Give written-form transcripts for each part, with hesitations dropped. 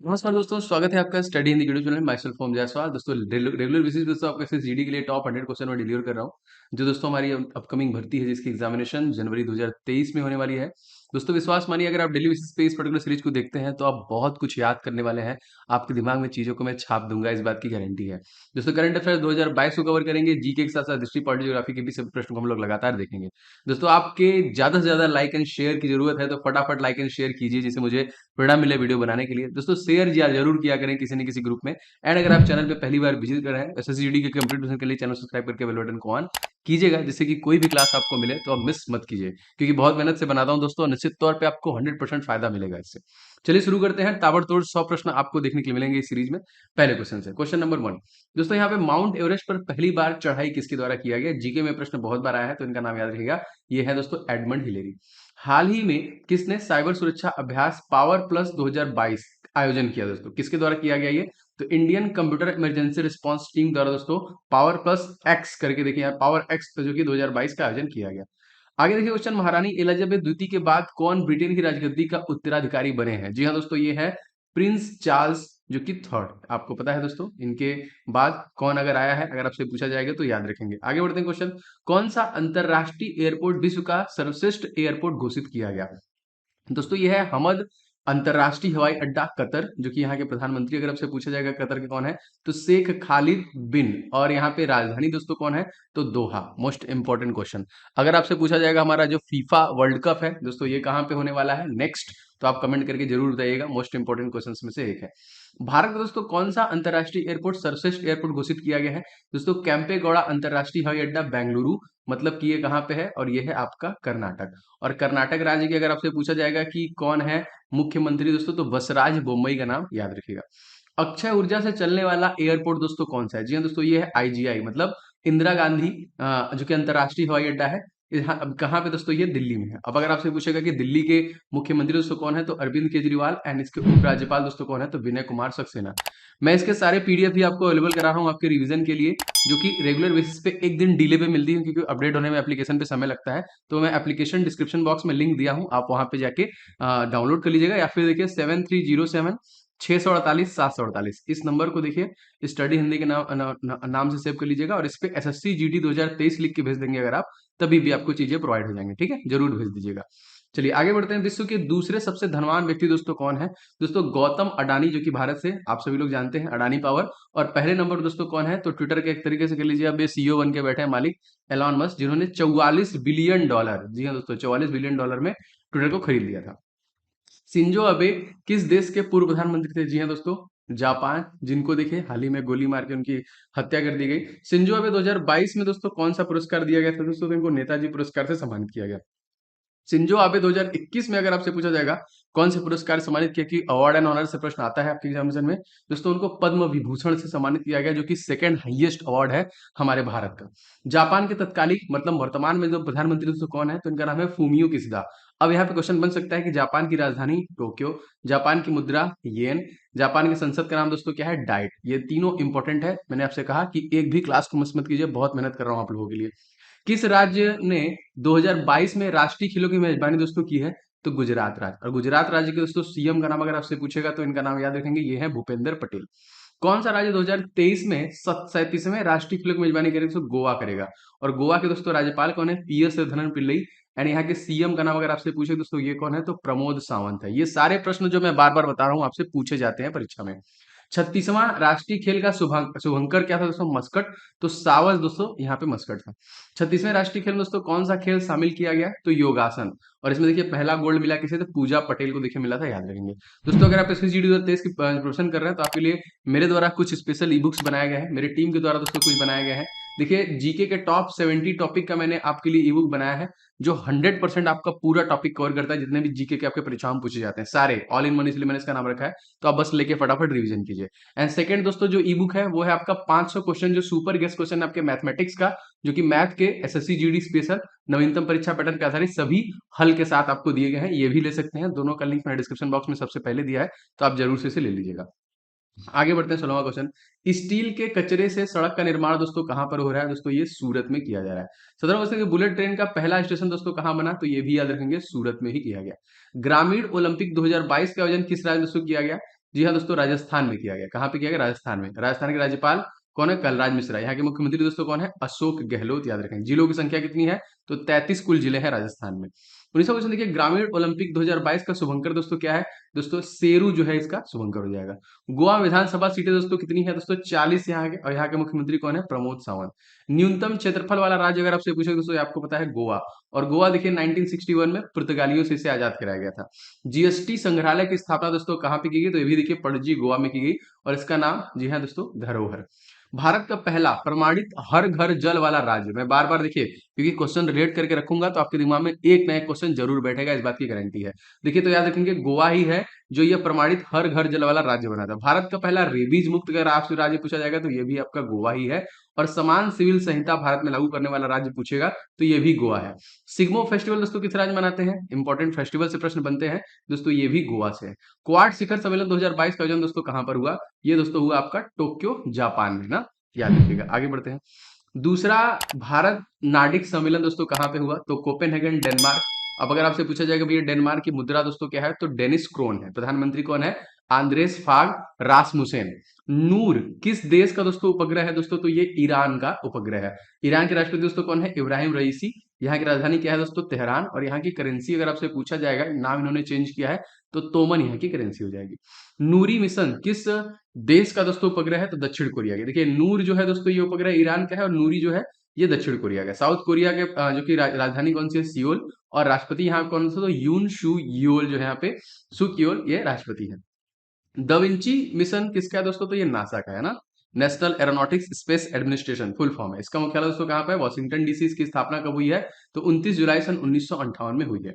नमस्कार दोस्तों, स्वागत है आपका study Hindi YouTube channel. Myself Om Jaiswal. दोस्तों रेगुलर बेसिस पे दोस्तों आपके से जीडी के लिए टॉप 100 क्वेश्चन मैं डिलीवर कर रहा हूँ। जो दोस्तों हमारी अपकमिंग भर्ती है, जिसकी एग्जामिनेशन जनवरी 2023 में होने वाली है। दोस्तों विश्वास मानिए, अगर आप डेली बेसिस पे इस पर्टिकुलर सीरीज को देखते हैं तो आप बहुत कुछ याद करने वाले हैं। आपके दिमाग में चीजों को मैं छाप दूंगा, इस बात की गारंटी है। दोस्तों करंट अफेयर 2022 को कवर करेंगे, जीके के साथ साथ हिस्ट्री, पॉलिटी, ज्योग्राफी के भी सभी प्रश्नों को हम लोग लगातार देखेंगे। दोस्तों आपके ज्यादा से ज्यादा लाइक एंड शेयर की जरूरत है, तो फटाफट लाइक एंड शेयर कीजिए, जिससे मुझे प्रेरणा मिले वीडियो बनाने के लिए। दोस्तों शेयर जरूर किया करें किसी न किसी ग्रुप में। एंड अगर आप चैनल पे पहली बार विजिट कर रहे हैं एसएससीजीडी के कंप्लीट के लिए, चैनल सब्सक्राइब करके बेल बटन को ऑन कीजिएगा, जिससे कि कोई भी क्लास आपको मिले तो आप मिस मत कीजिए, क्योंकि बहुत मेहनत से बनाता हूं दोस्तों। निश्चित तौर पे आपको 100% फायदा मिलेगा इससे। चलिए शुरू करते हैं। ताबड़तोड़ 100 प्रश्न आपको देखने के लिए मिलेंगे इस सीरीज में। पहले क्वेश्चन से, क्वेश्चन नंबर 1। दोस्तों यहाँ पे माउंट एवरेस्ट पर पहली बार चढ़ाई किसके द्वारा किया गया? जीके में प्रश्न बहुत बार आया है, तो इनका नाम याद रखिएगा। ये है दोस्तों एडमंड हिलेरी। हाल ही में किसने साइबर सुरक्षा अभ्यास पावर प्लस 2022 आयोजन किया? दोस्तों किसके द्वारा किया गया ये? तो Indian computer emergency response team द्वारा दोस्तों पावर प्लस एक्स करके देखिए यहाँ पावर एक्स, जो कि 2022 का आयोजन किया गया। आगे देखिए क्वेश्चन, महारानी एलिजाबेथ द्वितीय के बाद कौन ब्रिटेन की राजगद्दी का उत्तराधिकारी बने हैं? जी हाँ दोस्तों, ये है प्रिंस चार्ल्स, जो कि थर्ड। आपको पता है दोस्तों, इनके बाद कौन अगर आया है, अगर आपसे पूछा जाएगा तो याद रखेंगे। आगे बढ़ते हैं क्वेश्चन, कौन सा अंतरराष्ट्रीय एयरपोर्ट विश्व का सर्वश्रेष्ठ एयरपोर्ट घोषित किया गया? दोस्तों ये है हमद अंतरराष्ट्रीय हवाई अड्डा कतर, जो कि यहाँ के प्रधानमंत्री। अगर आपसे पूछा जाएगा कतर के कौन है, तो शेख खालिद बिन। और यहाँ पे राजधानी दोस्तों कौन है, तो दोहा। Most important question. अगर आपसे पूछा जाएगा हमारा जो फीफा वर्ल्ड कप है दोस्तों, ये कहाँ पे होने वाला है नेक्स्ट, तो आप कमेंट करके जरूर बताइएगा। मोस्ट इंपॉर्टेंट क्वेश्चन में से एक है। भारत में दोस्तों कौन सा अंतरराष्ट्रीय एयरपोर्ट सर्वश्रेष्ठ एयरपोर्ट घोषित किया गया है? दोस्तों कैंपेगौड़ा अंतरराष्ट्रीय हवाई अड्डा बेंगलुरु, मतलब कि ये कहाँ पे है, और ये है आपका कर्नाटक। और कर्नाटक राज्य की अगर आपसे पूछा जाएगा कि कौन है मुख्यमंत्री दोस्तों, तो बसराज बोम्मई का नाम याद रखिएगा। अक्षय ऊर्जा से चलने वाला एयरपोर्ट दोस्तों कौन सा है? जी हाँ दोस्तों, ये है आईजीआई, मतलब इंदिरा गांधी जो कि अंतरराष्ट्रीय हवाई अड्डा है। अब कहाँ पे दोस्तों, ये दिल्ली में है। अब अगर आपसे पूछेगा कि दिल्ली के मुख्यमंत्री दोस्तों कौन है, तो अरविंद केजरीवाल। एंड इसके उपराज्यपाल दोस्तों कौन है, तो विनय कुमार सक्सेना। मैं इसके सारे पीडीएफ भी आपको अवेलेबल करा रहा हूँ आपके रिवीजन के लिए, जो कि रेगुलर बेसिस पे एक दिन डिले पे मिलती है, क्योंकि अपडेट होने में एप्लीकेशन पे समय लगता है। तो मैं एप्लीकेशन डिस्क्रिप्शन बॉक्स में लिंक दिया हूँ, आप वहां पे जाके डाउनलोड कर लीजिएगा, या फिर देखिए 7307 648 748 इस नंबर को देखिए स्टडी हिंदी के नाम से सेव कर लीजिएगा, और इस पे एसएससी जीडी 2023 लिख के भेज देंगे अगर आप, तभी भी आपको चीजें प्रोवाइड हो जाएंगी। ठीक है, जरूर भेज दीजिएगा। चलिए आगे बढ़ते हैं। विश्व के दूसरे सबसे धनवान व्यक्ति दोस्तों कौन है? दोस्तों गौतम अडानी, जो कि भारत से आप सभी लोग जानते हैं, अडानी पावर। और पहले नंबर पर दोस्तों कौन है, तो ट्विटर के एक तरीके से कह लीजिए अब ये सीईओ बन के बैठे हैं मालिक, एलॉन मस्क, जिन्होंने $44 बिलियन, जी हाँ दोस्तों $44 बिलियन में ट्विटर को खरीद लिया था। शिंजो अबे किस देश के पूर्व प्रधानमंत्री थे? जी हाँ दोस्तों, जापान, जिनको देखिए हाल ही में गोली मार के उनकी हत्या कर दी गई। शिंजो अबे 2022 में दोस्तों कौन सा पुरस्कार दिया गया था? दोस्तों तो इनको नेताजी पुरस्कार से सम्मानित किया गया। शिंजो आबे 2021 में अगर आपसे पूछा जाएगा कौन से पुरस्कार से सम्मानित किया, कि अवार्ड एंड ऑनर से प्रश्न आता है आपके एग्जामिनेशन में, दोस्तों उनको पद्म विभूषण से सम्मानित किया गया, जो कि सेकंड हाईएस्ट अवार्ड है हमारे भारत का। जापान के तत्कालीन मतलब वर्तमान में जो प्रधानमंत्री दोस्तों कौन है, तो इनका नाम है फूमियो किशिदा। अब यहाँ पे क्वेश्चन बन सकता है कि जापान की राजधानी टोक्यो, जापान की मुद्रा येन, जापान की संसद का नाम दोस्तों क्या है, डाइट। ये तीनों इंपॉर्टेंट है। मैंने आपसे कहा कि एक भी क्लास को मिस मत कीजिए, बहुत मेहनत कर रहा हूँ आप लोगों के लिए। किस राज्य ने 2022 में राष्ट्रीय खेलों की मेजबानी दोस्तों की है? तो गुजरात राज्य। और गुजरात राज्य के दोस्तों सीएम का नाम अगर आपसे पूछेगा तो इनका नाम याद रखेंगे, ये है भूपेंद्र पटेल। कौन सा राज्य 2023 में 37वें राष्ट्रीय खेलों की मेजबानी करेगा? दोस्तों गोवा करेगा। और गोवा के दोस्तों राज्यपाल कौन है? पीएस श्रीधरन पिल्लई। एंड यहाँ के सीएम का नाम अगर आपसे पूछे दोस्तों, ये कौन है? तो प्रमोद सावंत है। ये सारे प्रश्न जो मैं बार बार बता रहा हूँ आपसे पूछे जाते हैं परीक्षा में। 36वां राष्ट्रीय खेल का शुभंकर क्या था दोस्तों? मस्कट। तो सावज दोस्तों यहाँ पे मस्कट था। 36वें राष्ट्रीय खेल में दोस्तों कौन सा खेल शामिल किया गया? तो योगासन। और इसमें देखिए पहला गोल्ड मिला किसे? तो पूजा पटेल को देखिए मिला था, याद रखेंगे। दोस्तों अगर आप एसएससी 2023 की प्रिपरेशन कर रहे हैं, तो आपके लिए मेरे द्वारा कुछ स्पेशल ई बुक्स बनाए गए हैं, मेरी टीम के द्वारा दोस्तों कुछ बनाए गए हैं। देखिए जीके के टॉप 70 टॉपिक का मैंने आपके लिए ई बुक बनाया है, जो 100% आपका पूरा टॉपिक कवर करता है। जितने भी जीके के आपके परीक्षा में पूछे जाते हैं सारे ऑल इन वन, इसलिए मैंने इसका नाम रखा है। तो आप बस लेके फटाफट रिवीजन कीजिए। एंड सेकंड दोस्तों जो ई बुक है वो है आपका 500 क्वेश्चन, जो सुपर गेस्ट क्वेश्चन आपके मैथमेटिक्स का, जो कि मैथ के एसएससी जीडी स्पेशल नवीनतम परीक्षा पैटर्न के आधारित सभी हल के साथ आपको दिए गए हैं। ये भी ले सकते हैं, दोनों का लिंक मैंने डिस्क्रिप्शन बॉक्स में सबसे पहले दिया है, तो आप जरूर से इसे ले लीजिएगा। आगे बढ़ते हैं 16वां क्वेश्चन, स्टील के कचरे से सड़क का निर्माण दोस्तों कहां पर हो रहा है? दोस्तों ये सूरत में किया जा रहा है। 17वां क्वेश्चन, बुलेट ट्रेन का पहला स्टेशन दोस्तों कहां बना? तो ये भी याद रखेंगे, सूरत में ही किया गया। ग्रामीण ओलंपिक 2022 का आयोजन किस राज्य में दोस्तों किया गया? जी हाँ दोस्तों, राजस्थान में किया गया। कहाँ पे किया गया? राजस्थान में। राजस्थान के राज्यपाल कौन है? कलराज मिश्रा। यहाँ के मुख्यमंत्री दोस्तों कौन है? अशोक गहलोत। याद रखें। जिलों की संख्या कितनी है? तो 33 कुल जिले हैं राजस्थान में। 19 क्वेश्चन देखिए, ग्रामीण ओलंपिक 2022 का शुभंकर दोस्तों क्या है? दोस्तों शेरू जो है इसका शुभंकर हो जाएगा। गोवा विधानसभा सीटें दोस्तों कितनी है? दोस्तों 40 यहाँ के, और यहाँ के मुख्यमंत्री कौन है? प्रमोद सावंत। न्यूनतम क्षेत्रफल वाला राज्य अगर आपसे पूछे दोस्तों, ये आपको पता है गोवा। और गोवा देखिए 1961 में पुर्तगालियों से इसे आजाद कराया गया था। जीएसटी संग्रहालय की स्थापना दोस्तों कहाँ पे की गई? तो ये भी देखिए पणजी गोवा में की गई, और इसका नाम जी हाँ दोस्तों धरोहर। भारत का पहला प्रमाणित हर घर जल वाला राज्य, मैं बार बार देखिए क्योंकि क्वेश्चन रिलेट करके रखूंगा तो आपके दिमाग में एक नया क्वेश्चन जरूर बैठेगा, इस बात की गारंटी है। देखिए तो याद रखेंगे गोवा ही है जो ये प्रमाणित हर घर जल वाला राज्य बना था। भारत का पहला रेबीज मुक्त अगर आपसे राज्य पूछा जाएगा तो ये भी आपका गोवा ही है। और समान सिविल संहिता भारत में लागू करने वाला राज्य पूछेगा तो ये भी गोवा है। सिग्मो फेस्टिवल दोस्तों किस राज्य मनाते हैं? इंपॉर्टेंट फेस्टिवल से प्रश्न बनते हैं दोस्तों, ये भी गोवा से है। क्वाड शिखर सम्मेलन 2022 का आयोजन दोस्तों कहां पर हुआ? ये दोस्तों हुआ आपका टोक्यो जापान में ना, याद रखिएगा। आगे बढ़ते हैं। दूसरा भारत नार्डिक सम्मेलन दोस्तों कहां पे हुआ? तो कोपेनहेगन डेनमार्क। अब अगर आपसे पूछा जाएगा भैया डेनमार्क की मुद्रा दोस्तों क्या है? तो डेनिस क्रोन है। प्रधानमंत्री कौन है? आंद्रेस फाग रासमुसेन। नूर किस देश का दोस्तों उपग्रह है दोस्तों? तो ये ईरान का उपग्रह है। ईरान के राष्ट्रपति दोस्तों कौन है? इब्राहिम रईसी। यहाँ की राजधानी क्या है दोस्तों? तेहरान। और यहाँ की करेंसी अगर आपसे पूछा जाएगा, नाम इन्होंने चेंज किया है, तो तोमन यहाँ की करेंसी हो जाएगी। नूरी मिशन किस देश का दोस्तों उपग्रह है? तो दक्षिण कोरिया के। देखिए नूर जो है दोस्तों ये उपग्रह ईरान का है, और नूरी जो है ये दक्षिण कोरिया का। साउथ कोरिया के जो कि राजधानी कौन सी है? सियोल। और राष्ट्रपति यहाँ कौन सा? तो यून शू योल जो है यहाँ पे सुक्योल ये राष्ट्रपति है। द विंची मिशन किसका है दोस्तों? तो ये नासा का है ना, national aeronautics space administration full form है। इसका मुख्यालय दोस्तों कहाँ पे है? Washington DC. इसकी स्थापना कब हुई है? तो 29 जुलाई सन 1958 में हुई है।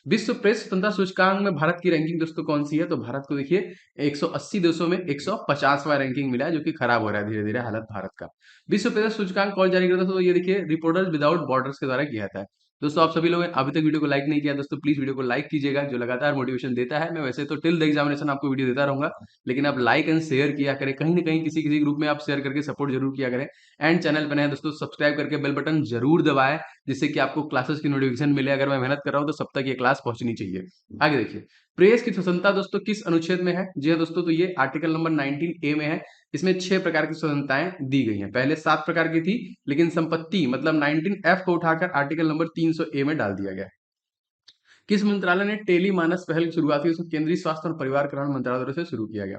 विश्व प्रेस स्वतंत्रता सूचकांक में भारत की रैंकिंग दोस्तों कौन सी है? तो भारत को देखिए 180 देशों में 150वां रैंकिंग मिला है, जो कि खराब हो रहा है धीरे धीरे हालत भारत का। विश्व प्रेस सूचकांक कौन जारी करता था? तो ये देखिए रिपोर्टर्स विदाउट बॉर्डर्स के द्वारा किया था। दोस्तों आप सभी लोग अभी तक वीडियो को लाइक नहीं किया दोस्तों, प्लीज वीडियो को लाइक कीजिएगा, जो लगातार मोटिवेशन देता है। मैं वैसे तो टिल द एग्जामिनेशन आपको वीडियो देता रहूंगा, लेकिन आप लाइक एंड शेयर किया करें, कहीं ना कहीं किसी किसी ग्रुप में आप शेयर करके सपोर्ट जरूर किया करें। एंड चैनल पर नए दोस्तों सब्सक्राइब करके बेल बटन जरूर दबाएं, जिससे कि आपको क्लासेस की नोटिफिकेशन मिले। अगर मैं मेहनत कर रहा हूं तो सब तक ये क्लास पहुंचनी चाहिए। आगे देखिए, प्रेस की स्वतंत्रता दोस्तों किस अनुच्छेद में है? जी हाँ दोस्तों, तो ये आर्टिकल नंबर 19A में है। इसमें 6 प्रकार की स्वतंत्रताएं दी गई हैं। पहले 7 प्रकार की थी, लेकिन संपत्ति मतलब 19F को उठाकर आर्टिकल नंबर 300A में डाल दिया गया। किस मंत्रालय ने टेली मानस पहल की शुरुआत की? उसको केंद्रीय स्वास्थ्य और परिवार कल्याण मंत्रालय से शुरू किया गया।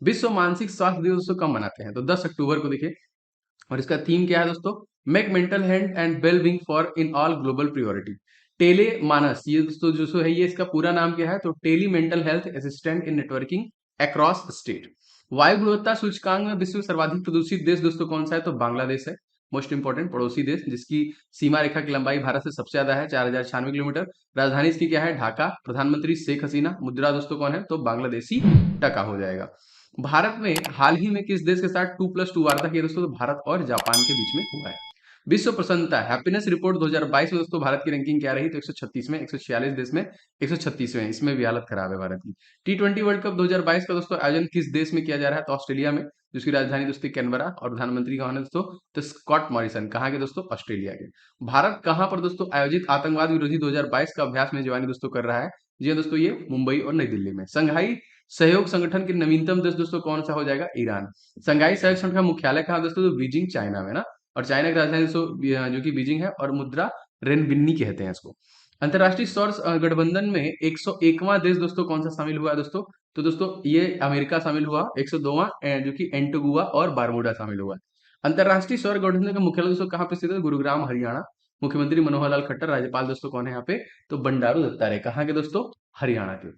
विश्व मानसिक स्वास्थ्य दिवस दोस्तों कब मनाते हैं? तो 10 अक्टूबर को देखिए। और इसका थीम क्या है दोस्तों? Make mental health and well being for in all global priority. Tele Manas ये दोस्तों जो है, ये इसका पूरा नाम क्या है? तो tele mental health assistant in networking across state. वायु गुणवत्ता सूचकांक में विश्व में सर्वाधिक प्रदूषित देश दोस्तों कौन सा है? तो बांग्लादेश है। मोस्ट इंपॉर्टेंट पड़ोसी देश, जिसकी सीमा रेखा की लंबाई भारत से सबसे ज्यादा है, 4096 किलोमीटर। राजधानी इसकी क्या है? ढाका। प्रधानमंत्री शेख हसीना। मुद्रा दोस्तों कौन है? तो बांग्लादेशी टका हो जाएगा। भारत में हाल ही में किस देश के साथ 2+2 वार्ता की है दोस्तों? तो भारत और जापान के बीच में हुआ है। विश्व प्रसन्नता हैप्पीनेस रिपोर्ट 2022 में दोस्तों भारत की रैंकिंग क्या रही? तो 136 में, 146 देश में 136वें। इसमें भी हालत खराब है भारत की। T20 वर्ल्ड कप 2022 का दोस्तों आयोजन किस देश में किया जा रहा है? तो ऑस्ट्रेलिया में, जिसकी राजधानी दोस्तों कैनबरा। और प्रधानमंत्री कौन है दोस्तों? तो स्कॉट मॉरिसन। कहाँ के दोस्तों? ऑस्ट्रेलिया के। भारत कहाँ पर दोस्तों आयोजित आतंकवाद विरोधी 2022 का अभ्यास मेजबानी दोस्तों कर रहा है? जी हाँ दोस्तों, ये मुंबई और नई दिल्ली में। संघाई सहयोग संगठन के नवीनतम देश दोस्तों कौन सा हो जाएगा? ईरान। संघाई सहयोग संगठन का मुख्यालय कहाँ दोस्तों? तो बीजिंग चाइना में ना। और चाइना की राजधानी दोस्तों जो कि बीजिंग है, और मुद्रा रेनबिन्नी कहते हैं इसको। अंतरराष्ट्रीय सौर गठबंधन में 101वां देश दोस्तों कौन सा शामिल हुआ है दोस्तों? तो दोस्तों ये अमेरिका शामिल हुआ। 102वां जो कि एंटीगुआ और बारमूडा शामिल हुआ है। अंतरराष्ट्रीय सौर गठबंधन का मुख्यालय दोस्तों कहाँ पे स्थित है? गुरुग्राम हरियाणा। मुख्यमंत्री मनोहर लाल खट्टर। राज्यपाल दोस्तों कौन है यहाँ पे? तो बंडारू दत्तात्रेय। कहाँ के दोस्तों? हरियाणा के।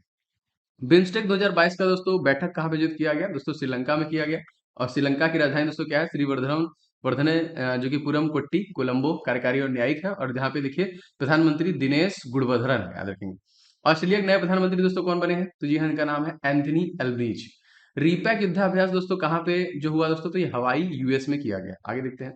बिम्स्टेक 2022 का दोस्तों बैठक कहाँ पे आयोजित किया गया? दोस्तों श्रीलंका में किया गया। और श्रीलंका की राजधानी दोस्तों क्या है? श्रीवर्धनम वर्धने जो कि पुरम कोट्टी कोलंबो कार्यकारी और न्यायिक है। और जहाँ पे देखिए प्रधानमंत्री दिनेश गुणवर्धन है, याद रखेंगे। ऑस्ट्रेलिया के नए प्रधानमंत्री दोस्तों कौन बने हैं? तो जी हाँ, इनका नाम है एंथनी एल्बनीज। रीपैक युद्धाभ्यास दोस्तों कहाँ पे जो हुआ दोस्तों? तो ये हवाई यूएस में किया गया। आगे देखते हैं।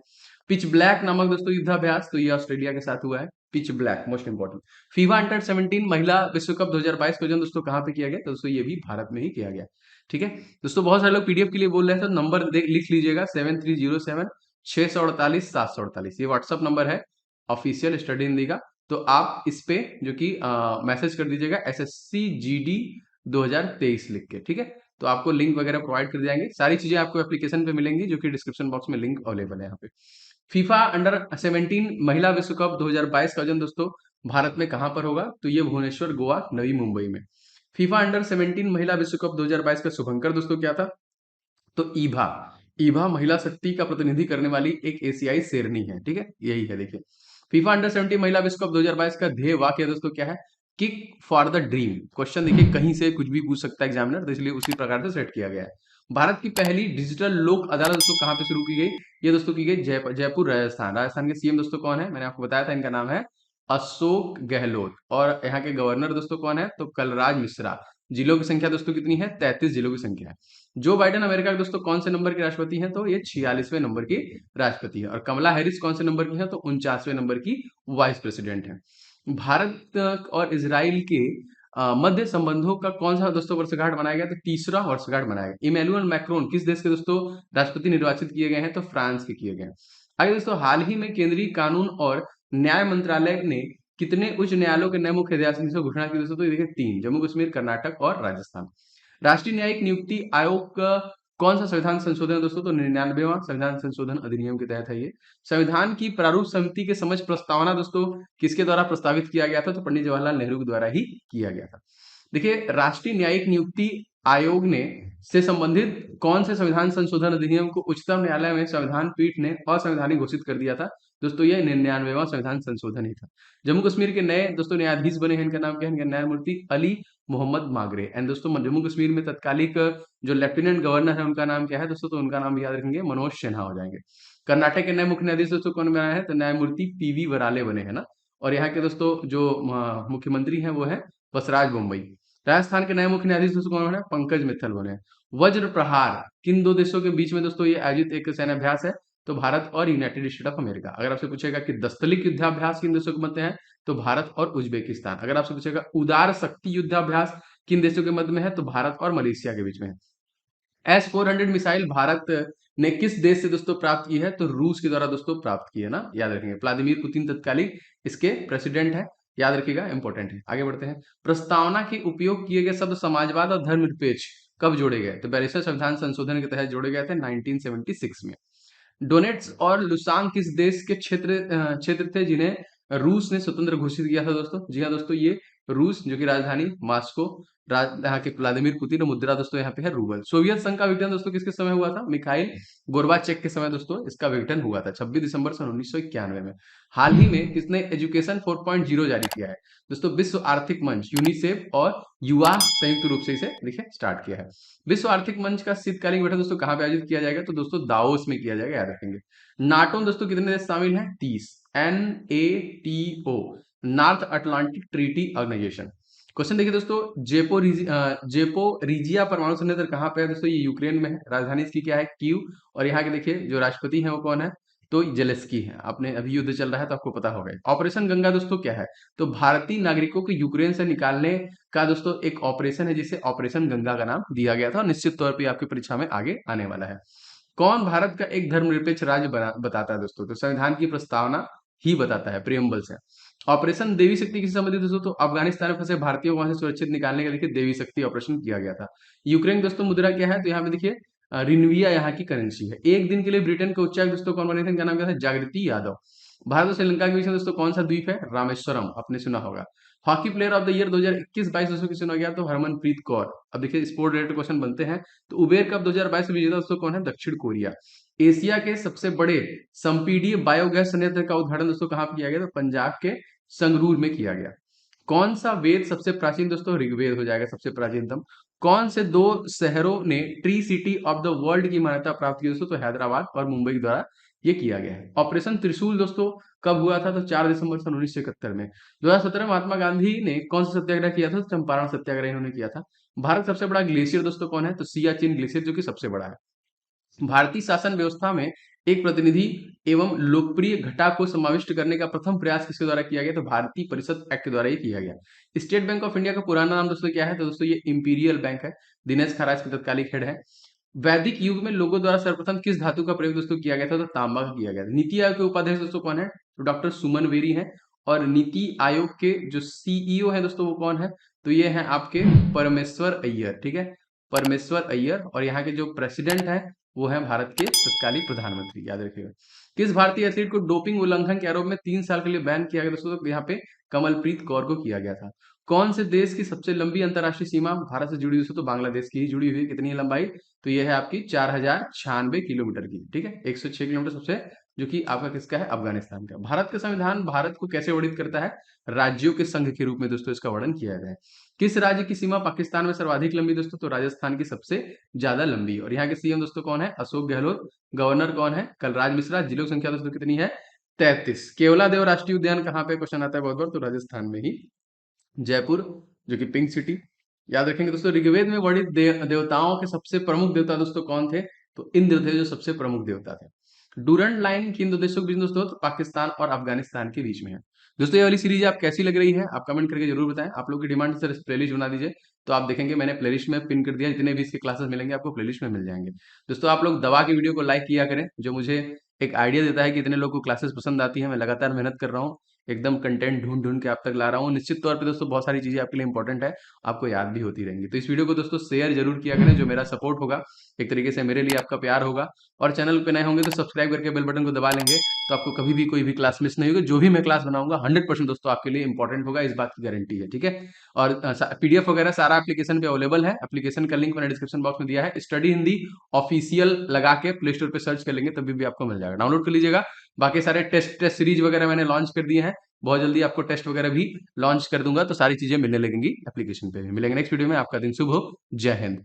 पिच ब्लैक नामक दोस्तों युद्धाभ्यास, तो ये ऑस्ट्रेलिया के साथ हुआ है। Pitch black most important. FIFA under 17 महिला विश्व कप 2022 का आयोजन दोस्तों कहाँ पे किया गया? तो दोस्तों ये भी भारत में ही किया गया। ठीक है दोस्तों, बहुत सारे लोग पीडीएफ के लिए बोल रहे हैं, तो नंबर लिख लीजिएगा 7307 648 748। ये व्हाट्सअप नंबर है ऑफिशियल स्टडी हिंदी का। तो आप इस पे जो कि मैसेज कर दीजिएगा SSC GD 2023 लिख के। ठीक है, तो आपको लिंक वगैरह प्रोवाइड कर जाएंगे। सारी चीजें आपको एप्लीकेशन पे मिलेंगी, जो कि डिस्क्रिप्शन बॉक्स में लिंक अवेलेबल है यहाँ पे। फीफा अंडर 17 महिला विश्व कप 2022 का आयोजन दोस्तों भारत में कहाँ पर होगा? तो ये भुवनेश्वर, गोवा, नवी मुंबई में। फीफा अंडर 17 महिला विश्व कप 2022 का शुभंकर दोस्तों क्या था? तो ईभा। ईभा महिला शक्ति का प्रतिनिधि करने वाली एक एशियाई शेरनी है, ठीक है, यही है। देखिए, फीफा अंडर 17 महिला विश्व कप 2022 का ध्येय वाक्य दोस्तों क्या है? Kick for the dream. Question देखिए, कहीं से कुछ भी पूछ सकता है एग्जामिनर, तो इसलिए उसी प्रकार से सेट किया गया है। भारत की पहली डिजिटल लोक अदालत दोस्तों कहाँ पे शुरू की गई? ये दोस्तों की गई जयपुर, राजस्थान। राजस्थान के सीएम दोस्तों कौन है? मैंने आपको बताया था, इनका नाम है अशोक गहलोत। और यहाँ के गवर्नर दोस्तों कौन है? तो कलराज मिश्रा। जिलों की संख्या दोस्तों कितनी है? 33 जिलों की संख्या है। जो बाइडेन अमेरिका के दोस्तों कौन से नंबर के राष्ट्रपति हैं? तो ये 46वें नंबर की राष्ट्रपति है। और कमला हैरिस कौन से नंबर की है? तो 49वें नंबर की वाइस प्रेसिडेंट है। भारत और इसराइल के मध्य संबंधों का कौन सा दोस्तों वर्षगांठ मनाया गया? तो तीसरा वर्षगांठ मनाया गया। इमैनुअल मैक्रोन किस देश के दोस्तों राष्ट्रपति निर्वाचित किए गए हैं? तो फ्रांस के किए गए हैं। आगे दोस्तों, हाल ही में केंद्रीय कानून और न्याय मंत्रालय ने कितने उच्च न्यायालयों के नए मुख्य न्यायाधीशों की घोषणा की दोस्तों? तो ये देखिए 3, जम्मू कश्मीर, कर्नाटक और राजस्थान। राष्ट्रीय न्यायिक नियुक्ति आयोग का कौन सा संविधान संशोधन है दोस्तों? तो 99वां संविधान संशोधन अधिनियम के तहत है ये। संविधान की प्रारूप समिति के समक्ष प्रस्तावना दोस्तों किसके द्वारा प्रस्तावित किया गया था? तो पंडित जवाहरलाल नेहरू के द्वारा ही किया गया था। देखिए, राष्ट्रीय न्यायिक नियुक्ति आयोग ने से संबंधित कौन से संविधान संशोधन अधिनियम को उच्चतम न्यायालय में संविधान पीठ ने असंवैधानिक घोषित कर दिया था? दोस्तों ये 99वां संविधान संशोधन ही था। जम्मू कश्मीर के नए दोस्तों न्यायाधीश बने हैं, इनका नाम क्या है? इनका न्यायमूर्ति अली मोहम्मद मागरे। एंड दोस्तों जम्मू कश्मीर में तत्कालिक जो लेफ्टिनेंट गवर्नर है उनका नाम क्या है दोस्तों? तो उनका नाम याद रखेंगे, मनोज सिन्हा हो जाएंगे। कर्नाटक के नए मुख्य न्यायाधीश दोस्तों कौन बना है? तो न्यायमूर्ति पीवी वराले बने हैं ना। और यहाँ के दोस्तों जो मुख्यमंत्री हैं वो है बसराज बोम्मई। राजस्थान के नए मुख्य न्यायाधीश दोस्तों कौन बने? पंकज मित्तल बने। वज्र प्रहार किन दो देशों के बीच में दोस्तों ये आयोजित एक सैन्याभ्यास है? तो भारत और यूनाइटेड स्टेट ऑफ अमेरिका। अगर आपसे पूछेगा कि दस्तलिक युद्धाभ्यास किन देशों के मध्य है? तो भारत और उज्बेकिस्तान। अगर आपसे पूछेगा उदार शक्ति युद्धाभ्यास किन देशों के मध्य में है? तो भारत और मलेशिया के बीच में है। S-400 मिसाइल भारत ने किस देश से दोस्तों प्राप्त की है? तो रूस के द्वारा दोस्तों प्राप्त की है ना, याद रखेंगे। व्लादिमीर पुतिन तत्कालिक इसके प्रेसिडेंट है, याद रखिएगा, इंपॉर्टेंट है। आगे बढ़ते हैं। प्रस्तावना के उपयोग किए गए शब्द समाजवाद और धर्मनिरपेक्ष कब जोड़े गए? तो 42वें संविधान संशोधन के तहत जोड़े गए थे 1976 में। डोनेट्स और लुसान किस देश के क्षेत्र थे जिन्हें रूस ने स्वतंत्र घोषित किया था दोस्तों? जी हाँ दोस्तों, ये रूस, जो कि राजधानी मास्को, यहाँ के व्लादिमीर पुतिन, और मुद्रा दोस्तों यहाँ पे है रूबल। सोवियत संघ का विघटन दोस्तों किसके समय हुआ था? मिखाइल गोर्बाचेक के समय दोस्तों इसका विघटन हुआ था 26 दिसंबर सन 1991 में। हाल ही में किसने एजुकेशन 4.0 जारी किया है? दोस्तों विश्व आर्थिक मंच, यूनिसेफ और युवा संयुक्त रूप से इसे देखिए स्टार्ट किया है। विश्व आर्थिक मंच का शीतकालीन बैठक दोस्तों कहाँ पे आयोजित किया जाएगा? तो दोस्तों दाओस में किया जाएगा, याद रखेंगे। नाटो में दोस्तों कितने देश शामिल हैं? 30। NATO, North Atlantic Treaty Organization. Question देखिए दोस्तों, जेपोरिजिया परमाणु संयंत्र कहाँ पे है दोस्तों? ये यूक्रेन में है। राजधानी इसकी क्या है? कीव। और यहाँ के देखिए जो राष्ट्रपति हैं वो कौन है? तो जेलेस्की है। आपने अभी युद्ध चल रहा है तो आपको पता होगा। ऑपरेशन गंगा दोस्तों क्या है? तो भारतीय नागरिकों को यूक्रेन से निकालने का दोस्तों एक ऑपरेशन है जिसे ऑपरेशन गंगा का नाम दिया गया था, और निश्चित तौर पर आपकी परीक्षा में आगे आने वाला है। कौन भारत का एक धर्मनिरपेक्ष राज्य बताता है दोस्तों? तो संविधान की प्रस्तावना ही बताता है, प्रियम्बल से। ऑपरेशन देवी शक्ति किससे संबंधित दोस्तों? तो अफगानिस्तान में फंसे भारतीयों को वहां से सुरक्षित निकालने के लिए देवी शक्ति ऑपरेशन किया गया था। यूक्रेन दोस्तों मुद्रा क्या है? तो यहाँ पे देखिए रिन्विया यहाँ की करेंसी है। एक दिन के लिए ब्रिटेन के उच्चायुक्त दोस्तों कौन बने थे? इनका नाम क्या था? जागृति यादव। भारत और श्रीलंका के बीच में दोस्तों कौन सा द्वीप है? रामेश्वरम, आपने सुना होगा। Hockey player of the year 2021-22 दोस्तों किसे चुना गया? तो हरमनप्रीत कौर। अब देखिए स्पोर्ट रिलेटेड क्वेश्चन बनते हैं। तो उबेर कप 2022 के विजेता दोस्तों कौन है? दक्षिण कोरिया। एशिया के सबसे बड़े संपीडीय बायोगैस संयंत्र का उद्घाटन दोस्तों कहाँ पे किया गया? तो पंजाब के संगरूर में किया गया। कौन सा वेद सबसे प्राचीन दोस्तों? ऋग्वेद हो जाएगा सबसे प्राचीनतम। कौन से दो शहरों ने tree city of the world की मान्यता प्राप्त की दोस्तों? तो हैदराबाद और मुंबई द्वारा ये किया गया है। ऑपरेशन त्रिशूल दोस्तों कब हुआ था? तो 4 दिसंबर सन 1971 में। 2017 में महात्मा गांधी ने कौन सा सत्याग्रह किया था? तो चंपारण सत्याग्रह इन्होंने किया था। भारत सबसे बड़ा ग्लेशियर दोस्तों कौन है? तो सियाचिन ग्लेशियर, जो कि सबसे बड़ा है। भारतीय शासन व्यवस्था में एक प्रतिनिधि एवं लोकप्रिय घटा को समाविष्ट करने का प्रथम प्रयास किसके द्वारा किया गया? तो भारतीय परिषद एक्ट के द्वारा ही किया गया। स्टेट बैंक ऑफ इंडिया का पुराना नाम दोस्तों क्या है? तो दोस्तों ये इंपीरियल बैंक है। दिनेश खरा इसके तत्कालिक हेड है। वैदिक युग में लोगों द्वारा सर्वप्रथम किस धातु का प्रयोग दोस्तों किया गया था? तो तांबा का किया गया था। नीति आयोग के उपाध्यक्ष दोस्तों कौन है? तो डॉक्टर सुमन बेरी है। और नीति आयोग के जो CEO है दोस्तों वो कौन है? तो ये है आपके परमेश्वर अय्यर, ठीक है। परमेश्वर अय्यर, और यहाँ के जो प्रेसिडेंट है वो है भारत के तत्कालीन प्रधानमंत्री, याद रखिएगा। किस भारतीय एथलीट को डोपिंग उल्लंघन के आरोप में 3 साल के लिए बैन किया गया दोस्तों? तो यहाँ पे कमलप्रीत कौर को किया गया था। कौन से देश की सबसे लंबी अंतर्राष्ट्रीय सीमा भारत से जुड़ी हुई दोस्तों? तो बांग्लादेश की ही जुड़ी हुई है। कितनी है लंबाई? तो ये है आपकी 4096 किलोमीटर की, ठीक है। 106 किलोमीटर सबसे, जो कि आपका किसका है? अफगानिस्तान का। भारत का संविधान भारत को कैसे वर्णित करता है? राज्यों के संघ के रूप में दोस्तों इसका वर्णन किया गया है। किस राज्य की सीमा पाकिस्तान में सर्वाधिक लंबी दोस्तों? तो राजस्थान की सबसे ज्यादा लंबी। और यहाँ के सीएम दोस्तों कौन है? अशोक गहलोत। गवर्नर कौन है? कलराज मिश्रा। जिलों की संख्या दोस्तों कितनी है? 33। केवला देव राष्ट्रीय उद्यान कहाँ पे? क्वेश्चन आता है बहुत बार, तो राजस्थान में ही, जयपुर, जो कि पिंक सिटी। याद रखेंगे दोस्तों, ऋग्वेद में वर्णित देवताओं के सबसे प्रमुख देवता दोस्तों कौन थे? तो इंद्र थे जो सबसे प्रमुख देवता थे। डूरंड लाइन किन दो देशों के बीच दोस्तों? तो पाकिस्तान और अफगानिस्तान के बीच में है। दोस्तों ये वाली सीरीज आप कैसी लग रही है आप कमेंट करके जरूर बताएं। आप लोग की डिमांड सर प्लेलिस्ट बना दीजिए, तो आप देखेंगे मैंने प्लेलिस्ट में पिन कर दिया, जितने भी इसके क्लासेस मिलेंगे आपको प्लेलिस्ट में मिल जाएंगे। दोस्तों आप लोग दवा की वीडियो को लाइक किया करें, जो मुझे एक आइडिया देता है कि इतने लोग को क्लासेस पसंद आती है। मैं लगातार मेहनत कर रहा हूँ, एकदम कंटेंट ढूंढ ढूंढ के आप तक ला रहा हूँ। निश्चित तौर पे दोस्तों बहुत सारी चीजें आपके लिए इंपॉर्टेंट है, आपको याद भी होती रहेंगी। तो इस वीडियो को दोस्तों शेयर जरूर किया करें, जो मेरा सपोर्ट होगा, एक तरीके से मेरे लिए आपका प्यार होगा। और चैनल पे नए होंगे तो सब्सक्राइब करके बेल बटन को दबा लेंगे, तो आपको कभी भी कोई भी क्लास मिस नहीं होगी। जो भी मैं क्लास बनाऊंगा 100% दोस्तों आपके लिए इंपॉर्टेंट होगा, इस बात की गारंटी है, ठीक है। और पीडीएफ वगैरह सारा एप्लीकेशन पे अवेलेबल है। एप्लीकेशन का लिंक मैंने डिस्क्रिप्शन बॉक्स में दिया है। स्टडी हिंदी ऑफिशियल लगा के प्ले स्टोर पे सर्च कर लेंगे, तभी भी आपको मिल जाएगा, डाउनलोड कर लीजिएगा। बाकी सारे टेस्ट सीरीज वगैरह मैंने लॉन्च कर दिए हैं, बहुत जल्दी आपको टेस्ट वगैरह भी लॉन्च कर दूंगा, तो सारी चीजें मिलने लगेंगी एप्लीकेशन पे भी। मिलेंगे नेक्स्ट वीडियो में। आपका दिन शुभ हो। जय हिंद।